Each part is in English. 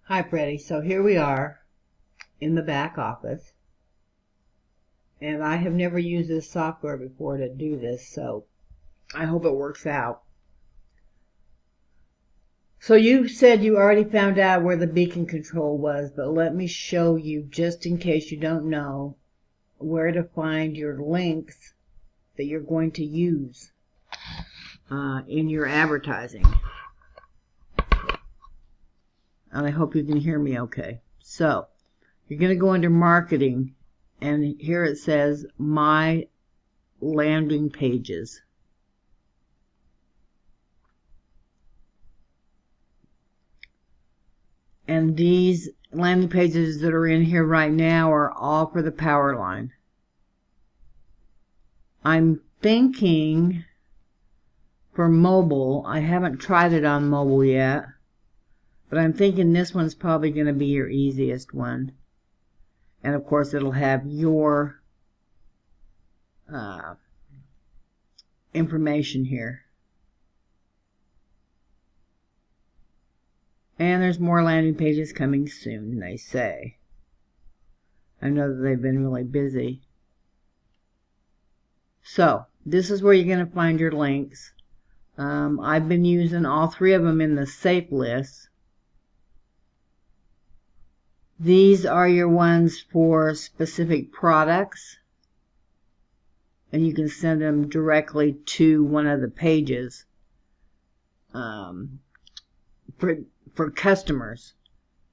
Hi, Freddie. So here we are in the back office, and I have never used this software before to do this, so I hope it works out. So you said you already found out where the beacon control was, but let me show you, just in case you don't know, where to find your links that you're going to use in your advertising. And I hope you can hear me okay. So you're going to go under marketing, and here it says my landing pages. And these landing pages that are in here right now are all for the power line. I'm thinking for mobile, I haven't tried it on mobile yet, but I'm thinking this one's probably going to be your easiest one. And of course it'll have your information here. And there's more landing pages coming soon, they say. I know that they've been really busy. So this is where you're going to find your links. I've been using all three of them in the safe list. These are your ones for specific products, and you can send them directly to one of the pages for customers,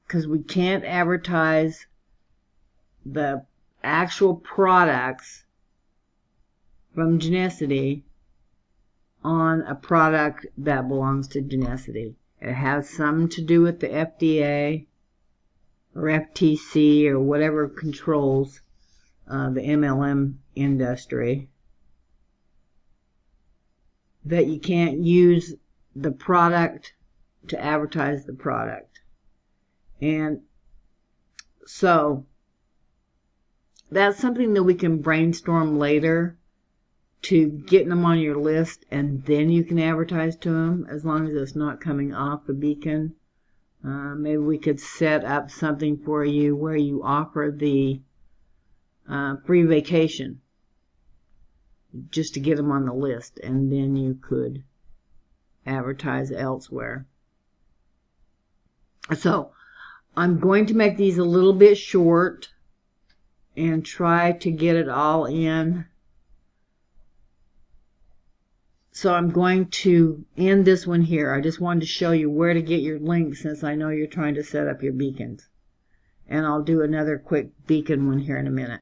because we can't advertise the actual products from Genicity on a product that belongs to Genicity. It has something to do with the FDA or FTC or whatever controls the MLM industry, that you can't use the product to advertise the product. And so that's something that we can brainstorm later, to getting them on your list, and then you can advertise to them, as long as it's not coming off the beacon. Maybe we could set up something for you where you offer the free vacation just to get them on the list, and then you could advertise elsewhere. So I'm going to make these a little bit short and try to get it all in. So I'm going to end this one here. I just wanted to show you where to get your links, since I know you're trying to set up your beacons. And I'll do another quick beacon one here in a minute.